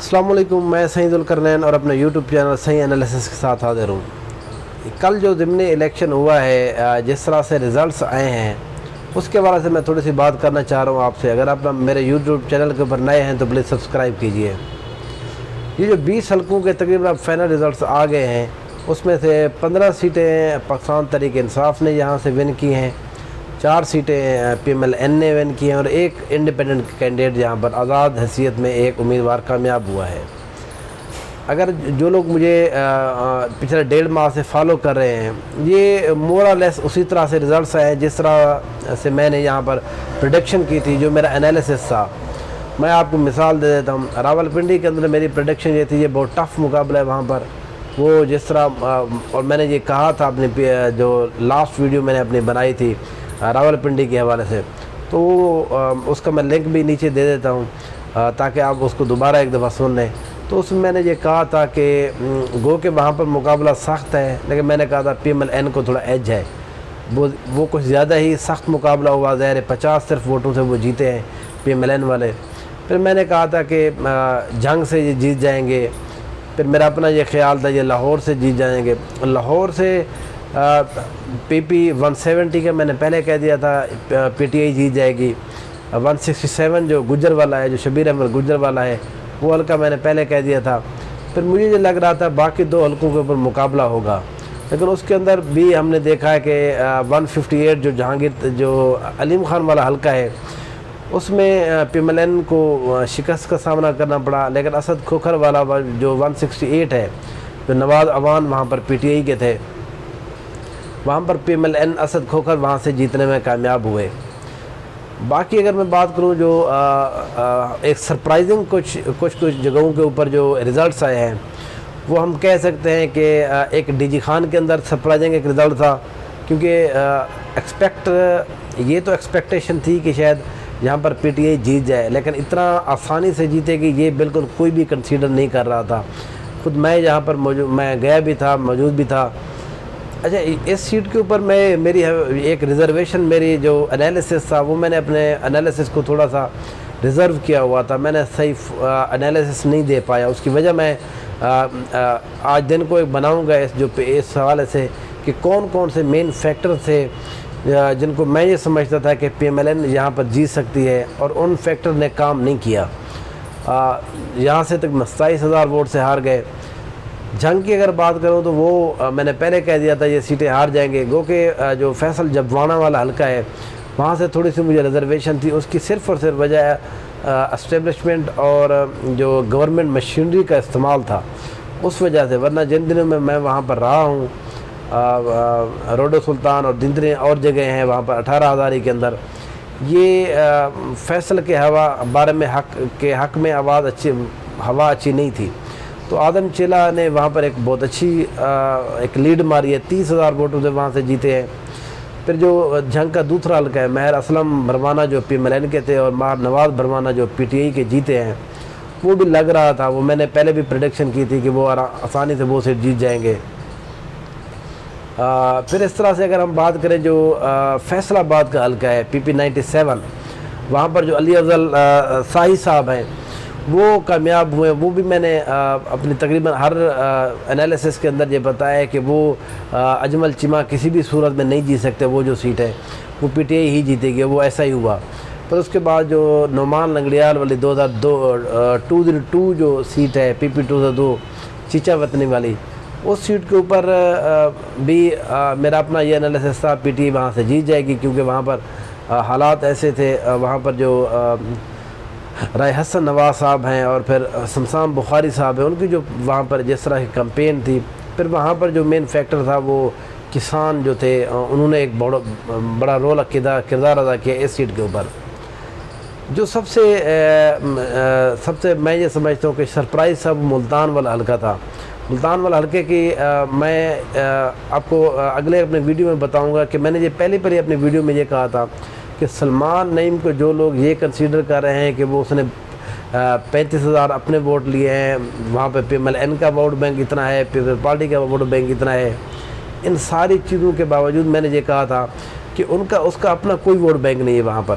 السلام علیکم، میں سعید القرنین اور اپنے یوٹیوب چینل صحیح انالیسس کے ساتھ حاضر ہوں۔ کل جو ضمنی الیکشن ہوا ہے، جس طرح سے ریزلٹس آئے ہیں اس کے بارے سے میں تھوڑی سی بات کرنا چاہ رہا ہوں آپ سے۔ اگر آپ میرے یوٹیوب چینل کے اوپر نئے ہیں تو پلیز سبسکرائب کیجئے۔ یہ جو 20 حلقوں کے تقریباً اب فائنل ریزلٹس آ گئے ہیں، اس میں سے 15 سیٹیں پاکستان تحریک انصاف نے یہاں سے ون کی ہیں، 4 سیٹیں پی ایم ایل این نے ون کی ہیں اور ایک انڈیپینڈنٹ کینڈیڈیٹ یہاں پر آزاد حیثیت میں ایک امیدوار کامیاب ہوا ہے۔ اگر جو لوگ مجھے پچھلے 1.5 ماہ سے فالو کر رہے ہیں، یہ مور اور لیس اسی طرح سے ریزلٹس آئے جس طرح سے میں نے یہاں پر پریڈکشن کی تھی، جو میرا انالیسس تھا۔ میں آپ کو مثال دے دیتا ہوں۔ راولپنڈی کے اندر میری پریڈکشن یہ تھی، یہ بہت ٹف مقابلہ ہے وہاں پر۔ وہ جس طرح اور میں نے یہ کہا تھا اپنی جو لاسٹ ویڈیو میں نے اپنی بنائی تھی راولپنڈی کے حوالے سے، تو اس کا میں لنک بھی نیچے دے دیتا ہوں تاکہ آپ اس کو دوبارہ ایک دفعہ سن لیں۔ تو اس میں میں نے یہ کہا تھا کہ گو کہ وہاں پر مقابلہ سخت ہے، لیکن میں نے کہا تھا پی ایم ایل این کو تھوڑا ایج ہے، وہ کچھ زیادہ ہی سخت مقابلہ ہوا، ظاہر ہے 50 صرف ووٹوں سے وہ جیتے ہیں پی ایم ایل این والے۔ پھر میں نے کہا تھا کہ جنگ سے یہ جیت جائیں گے۔ پھر میرا اپنا یہ خیال تھا یہ لاہور سے جیت جائیں گے۔ لاہور سے پی پی 170 کا میں نے پہلے کہہ دیا تھا پی ٹی آئی جیت جائے گی۔ 167 جو گجر والا ہے، جو شبیر احمد گجر والا ہے، وہ حلقہ میں نے پہلے کہہ دیا تھا۔ پھر مجھے یہ لگ رہا تھا باقی 2 حلقوں کے اوپر مقابلہ ہوگا، لیکن اس کے اندر بھی ہم نے دیکھا ہے کہ 158 جو جہانگیر جو علیم خان والا حلقہ ہے، اس میں پی ایم ایل این کو شکست کا سامنا کرنا پڑا، لیکن اسد کھوکھر والا جو 168 ہے، جو نواز عوان وہاں پر پی ٹی آئی کے تھے، وہاں پر پی ایم ایل این اسد کھوکھر وہاں سے جیتنے میں کامیاب ہوئے۔ باقی اگر میں بات کروں جو ایک سرپرائزنگ کچھ جگہوں کے اوپر جو ریزلٹس آئے ہیں، وہ ہم کہہ سکتے ہیں کہ ایک ڈی جی خان کے اندر سرپرائزنگ ایک ریزلٹ تھا، کیونکہ یہ تو ایکسپیکٹیشن تھی کہ شاید یہاں پر پی ٹی آئی جیت جائے، لیکن اتنا آسانی سے جیتے کہ یہ بالکل کوئی بھی کنسیڈر نہیں کر رہا تھا۔ خود میں یہاں پر میں گیا بھی تھا، موجود بھی تھا۔ اچھا، اس سیٹ کے اوپر میری ایک ریزرویشن، میری جو انالیسس تھا وہ میں نے اپنے انالیسس کو تھوڑا سا ریزرو کیا ہوا تھا، میں نے صحیح انالیسس نہیں دے پایا۔ اس کی وجہ میں آج دن کو ایک بناؤں گا اس حوالے سے کہ کون کون سے مین فیکٹر تھے جن کو میں یہ سمجھتا تھا کہ پی ایم ایل این یہاں پر جیت سکتی ہے اور ان فیکٹر نے کام نہیں کیا۔ یہاں سے تک 27,000 ووٹ سے ہار گئے۔ جنگ کی اگر بات کروں تو وہ میں نے پہلے کہہ دیا تھا یہ سیٹیں ہار جائیں گے، گو کہ جو فیصل جبوانا والا حلقہ ہے وہاں سے تھوڑی سی مجھے ریزرویشن تھی۔ اس کی صرف اور صرف وجہ اسٹیبلشمنٹ اور جو گورنمنٹ مشینری کا استعمال تھا، اس وجہ سے، ورنہ جن دنوں میں وہاں پر رہا ہوں، روڈو سلطان اور دندرے اور جگہ ہیں وہاں پر 18 ہزاری کے اندر، یہ فیصل کے بارے میں حق میں ہوا اچھی نہیں تھی۔ تو آدم چیلا نے وہاں پر ایک بہت اچھی ایک لیڈ ماری ہے، 30,000 ووٹوں سے وہاں سے جیتے ہیں۔ پھر جو جنگ کا دوسرا حلقہ ہے، ماہر اسلم بھروانا جو پی ایم ایل این کے تھے اور ماہر نواز بھروانا جو پی ٹی آئی کے جیتے ہیں، وہ بھی لگ رہا تھا، وہ میں نے پہلے بھی پریڈکشن کی تھی کہ وہ آسانی سے وہ سیٹ جیت جائیں گے۔ پھر اس طرح سے اگر ہم بات کریں جو فیصل آباد کا حلقہ ہے پی پی 97، وہاں پر جو علی افضل ساہی صاحب ہیں وہ کامیاب ہوئے۔ وہ بھی میں نے اپنی تقریباً ہر انالیسس کے اندر یہ بتایا ہے کہ وہ اجمل چیمہ کسی بھی صورت میں نہیں جیت سکتے، وہ جو سیٹ ہے وہ پی ٹی آئی ہی جیتے گی، وہ ایسا ہی ہوا۔ پھر اس کے بعد جو نعمان لنگڑیال والی 2002 جو سیٹ ہے پی پی 202 چیچا وطنی والی، اس سیٹ کے اوپر بھی میرا اپنا یہ انالیسس تھا پی ٹی آئی وہاں سے جیت جائے گی، کیونکہ وہاں پر حالات ایسے تھے۔ وہاں پر جو رائے حسن نواز صاحب ہیں اور پھر سمسام بخاری صاحب ہیں، ان کی جو وہاں پر جس طرح کی کمپین تھی، پھر وہاں پر جو مین فیکٹر تھا وہ کسان جو تھے، انہوں نے ایک بڑا رول کردار ادا کیا اس سیٹ کے اوپر۔ جو سب سے میں یہ سمجھتا ہوں کہ سرپرائز سب ملتان والا حلقہ تھا۔ ملتان والا حلقے کی میں آپ کو اگلے اپنے ویڈیو میں بتاؤں گا کہ میں نے یہ پہلے پر ہی اپنے ویڈیو میں یہ کہا تھا کہ سلمان نعیم کو جو لوگ یہ کنسیڈر کر رہے ہیں کہ وہ اس نے 35,000 اپنے ووٹ لیے ہیں، وہاں پہ پی ایم ایل این کا ووٹ بینک اتنا ہے، پیپلز پارٹی کا ووٹ بینک اتنا ہے، ان ساری چیزوں کے باوجود میں نے یہ کہا تھا کہ اس کا اپنا کوئی ووٹ بینک نہیں ہے وہاں پر۔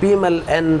PMLN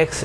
X